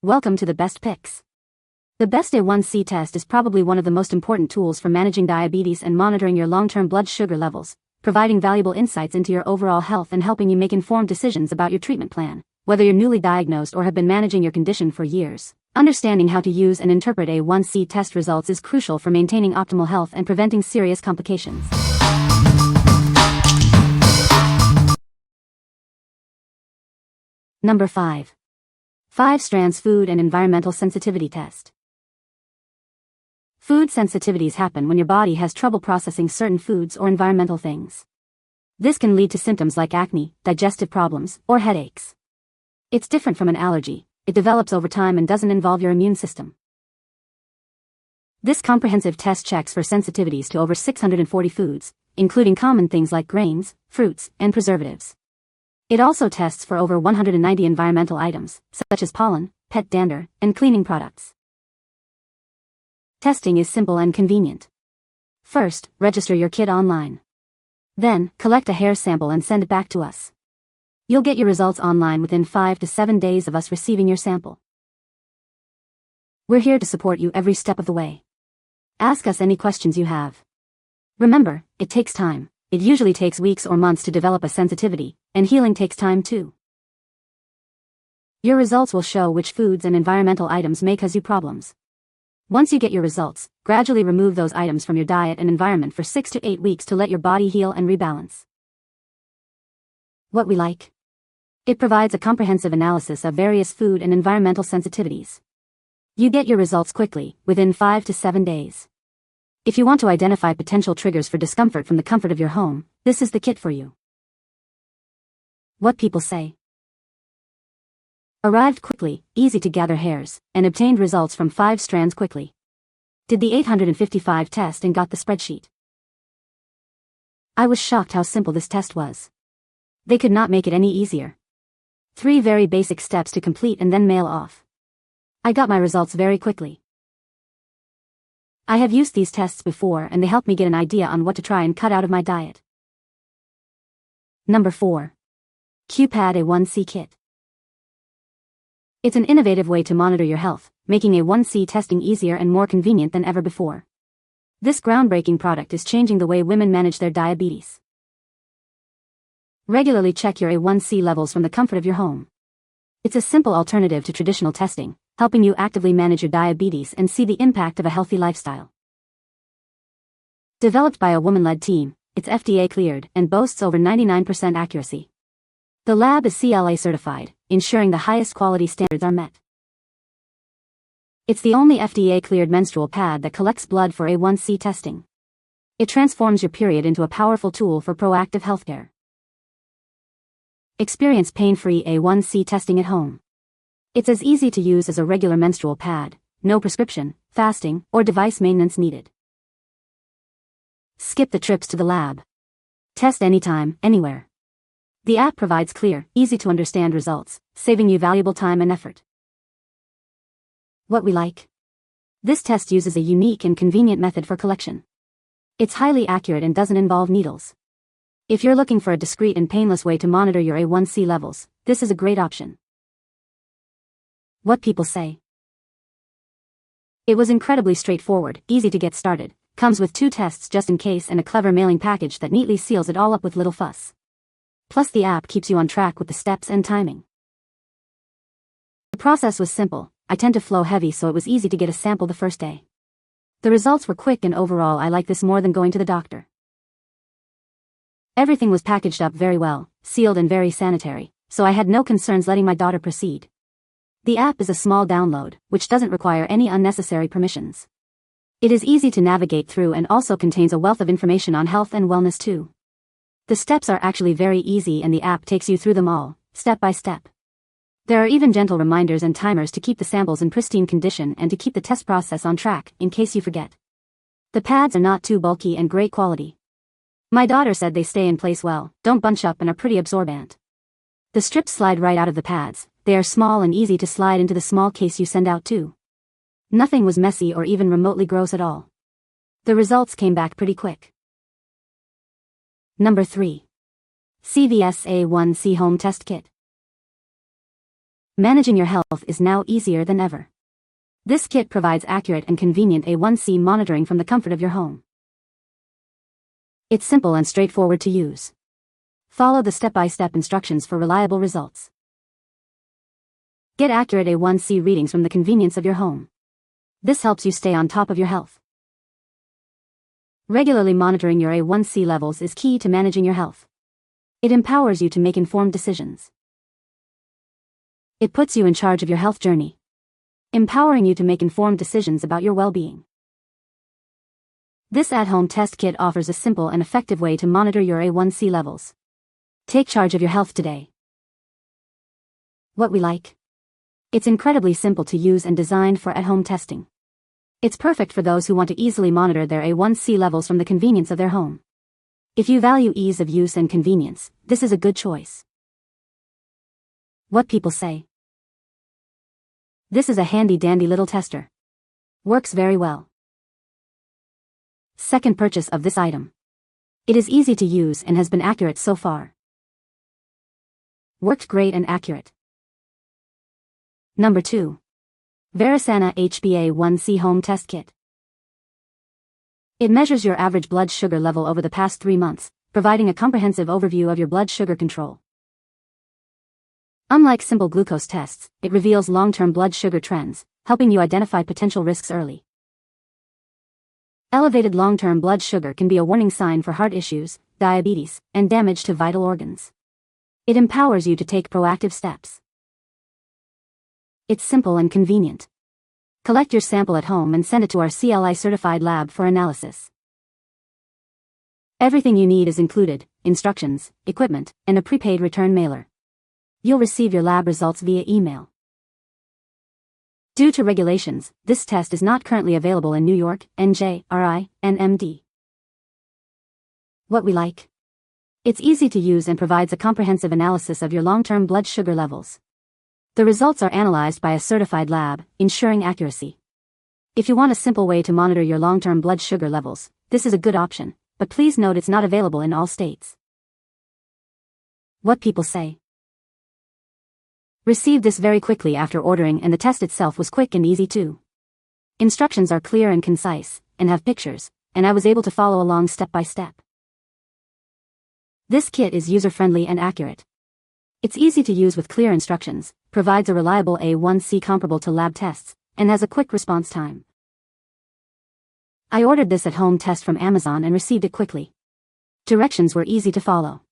Welcome to the best picks. The best A1C test is probably one of the most important tools for managing diabetes and monitoring your long-term blood sugar levels, providing valuable insights into your overall health and helping you make informed decisions about your treatment plan. Whether you're newly diagnosed or have been managing your condition for years, understanding how to use and interpret A1C test results is crucial for maintaining optimal health and preventing serious complications. Number 5. 5 strands food and environmental sensitivity test. Food sensitivities happen when your body has trouble processing certain foods or environmental things. This can lead to symptoms like acne, digestive problems, or headaches. It's different from an allergy. It develops over time and doesn't involve your immune system. This comprehensive test checks for sensitivities to over 640 foods, including common things like grains, fruits, and preservatives. It also tests for over 190 environmental items, such as pollen, pet dander, and cleaning products. Testing is simple and convenient. First, register your kit online. Then, collect a hair sample and send it back to us. You'll get your results online within 5 to 7 days of us receiving your sample. We're here to support you every step of the way. Ask us any questions you have. Remember, it takes time. It usually takes weeks or months to develop a sensitivity, and healing takes time too. Your results will show which foods and environmental items may cause you problems. Once you get your results, gradually remove those items from your diet and environment for 6 to 8 weeks to let your body heal and rebalance. What we like. It provides a comprehensive analysis of various food and environmental sensitivities. You get your results quickly, within 5 to 7 days. If you want to identify potential triggers for discomfort from the comfort of your home, this is the kit for you. What people say. Arrived quickly, easy to gather hairs, and obtained results from 5 strands quickly. Did the 855 test and got the spreadsheet. I was shocked how simple this test was. They could not make it any easier. 3 very basic steps to complete and then mail off. I got my results very quickly. I have used these tests before and they helped me get an idea on what to try and cut out of my diet. Number 4. QPAD A1C Kit. It's an innovative way to monitor your health, making A1C testing easier and more convenient than ever before. This groundbreaking product is changing the way women manage their diabetes. Regularly check your A1C levels from the comfort of your home. It's a simple alternative to traditional testing, helping you actively manage your diabetes and see the impact of a healthy lifestyle. Developed by a woman-led team, it's FDA cleared and boasts over 99% accuracy. The lab is CLA certified, ensuring the highest quality standards are met. It's the only FDA cleared menstrual pad that collects blood for A1C testing. It transforms your period into a powerful tool for proactive healthcare. Experience pain-free A1C testing at home. It's as easy to use as a regular menstrual pad, no prescription, fasting, or device maintenance needed. Skip the trips to the lab. Test anytime, anywhere. The app provides clear, easy-to-understand results, saving you valuable time and effort. What we like. This test uses a unique and convenient method for collection. It's highly accurate and doesn't involve needles. If you're looking for a discreet and painless way to monitor your A1C levels, this is a great option. What people say. It was incredibly straightforward, easy to get started, comes with 2 tests just in case and a clever mailing package that neatly seals it all up with little fuss. Plus the app keeps you on track with the steps and timing. The process was simple. I tend to flow heavy, so it was easy to get a sample the first day. The results were quick and overall I like this more than going to the doctor. Everything was packaged up very well, sealed and very sanitary, so I had no concerns letting my daughter proceed. The app is a small download, which doesn't require any unnecessary permissions. It is easy to navigate through and also contains a wealth of information on health and wellness too. The steps are actually very easy and the app takes you through them all, step by step. There are even gentle reminders and timers to keep the samples in pristine condition and to keep the test process on track, in case you forget. The pads are not too bulky and great quality. My daughter said they stay in place well, don't bunch up and are pretty absorbent. The strips slide right out of the pads. They are small and easy to slide into the small case you send out too. Nothing was messy or even remotely gross at all. The results came back pretty quick. Number 3. CVS A1C Home Test Kit. Managing your health is now easier than ever. This kit provides accurate and convenient A1C monitoring from the comfort of your home. It's simple and straightforward to use. Follow the step-by-step instructions for reliable results. Get accurate A1C readings from the convenience of your home. This helps you stay on top of your health. Regularly monitoring your A1C levels is key to managing your health. It empowers you to make informed decisions. It puts you in charge of your health journey, empowering you to make informed decisions about your well-being. This at-home test kit offers a simple and effective way to monitor your A1C levels. Take charge of your health today. What we like. It's incredibly simple to use and designed for at-home testing. It's perfect for those who want to easily monitor their A1C levels from the convenience of their home. If you value ease of use and convenience, this is a good choice. What people say. This is a handy-dandy little tester. Works very well. Second purchase of this item. It is easy to use and has been accurate so far. Worked great and accurate. Number 2. Verisana HbA1c Home Test Kit. It measures your average blood sugar level over the past 3 months, providing a comprehensive overview of your blood sugar control. Unlike simple glucose tests, it reveals long-term blood sugar trends, helping you identify potential risks early. Elevated long-term blood sugar can be a warning sign for heart issues, diabetes, and damage to vital organs. It empowers you to take proactive steps. It's simple and convenient. Collect your sample at home and send it to our CLI-certified lab for analysis. Everything you need is included: instructions, equipment, and a prepaid return mailer. You'll receive your lab results via email. Due to regulations, this test is not currently available in New York, NJ, RI, and MD. What we like. It's easy to use and provides a comprehensive analysis of your long-term blood sugar levels. The results are analyzed by a certified lab, ensuring accuracy. If you want a simple way to monitor your long-term blood sugar levels, this is a good option, but please note it's not available in all states. What people say. Received this very quickly after ordering, and the test itself was quick and easy too. Instructions are clear and concise, and have pictures, and I was able to follow along step by step. This kit is user-friendly and accurate. It's easy to use with clear instructions, provides a reliable A1C comparable to lab tests, and has a quick response time. I ordered this at-home test from Amazon and received it quickly. Directions were easy to follow.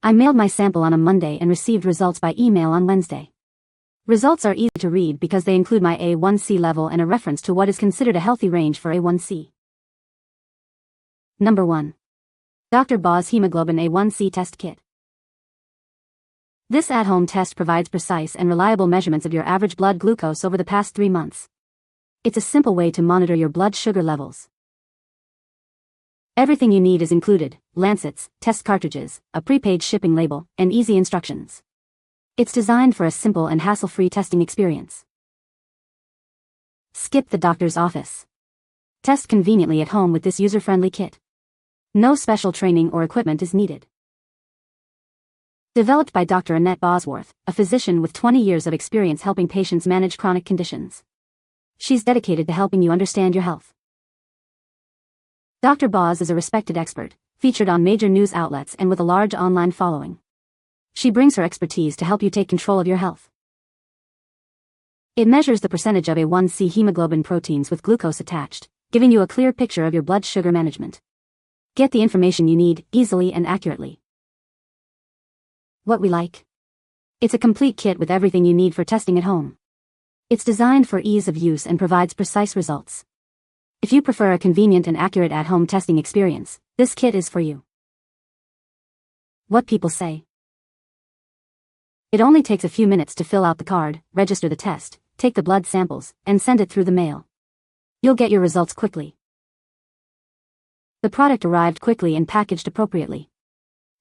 I mailed my sample on a Monday and received results by email on Wednesday. Results are easy to read because they include my A1C level and a reference to what is considered a healthy range for A1C. Number 1. Dr. Boz Hemoglobin A1C Test Kit. This at-home test provides precise and reliable measurements of your average blood glucose over the past 3 months. It's a simple way to monitor your blood sugar levels. Everything you need is included: lancets, test cartridges, a prepaid shipping label, and easy instructions. It's designed for a simple and hassle-free testing experience. Skip the doctor's office. Test conveniently at home with this user-friendly kit. No special training or equipment is needed. Developed by Dr. Annette Bosworth, a physician with 20 years of experience helping patients manage chronic conditions. She's dedicated to helping you understand your health. Dr. Boz is a respected expert, featured on major news outlets and with a large online following. She brings her expertise to help you take control of your health. It measures the percentage of A1C hemoglobin proteins with glucose attached, giving you a clear picture of your blood sugar management. Get the information you need, easily and accurately. What we like. It's a complete kit with everything you need for testing at home. It's designed for ease of use and provides precise results. If you prefer a convenient and accurate at-home testing experience, this kit is for you. What people say. It only takes a few minutes to fill out the card, register the test, take the blood samples, and send it through the mail. You'll get your results quickly. The product arrived quickly and packaged appropriately.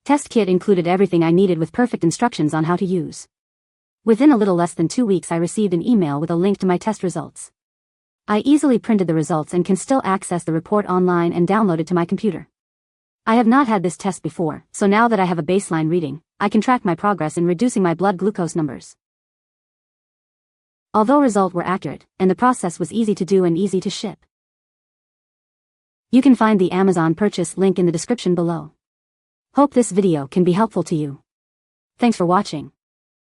Test kit included everything I needed with perfect instructions on how to use. Within a little less than 2 weeks I received an email with a link to my test results. I easily printed the results and can still access the report online and download it to my computer. I have not had this test before, so now that I have a baseline reading, I can track my progress in reducing my blood glucose numbers. although results were accurate, and the process was easy to do and easy to ship. You can find the Amazon purchase link in the description below. Hope this video can be helpful to you. Thanks for watching.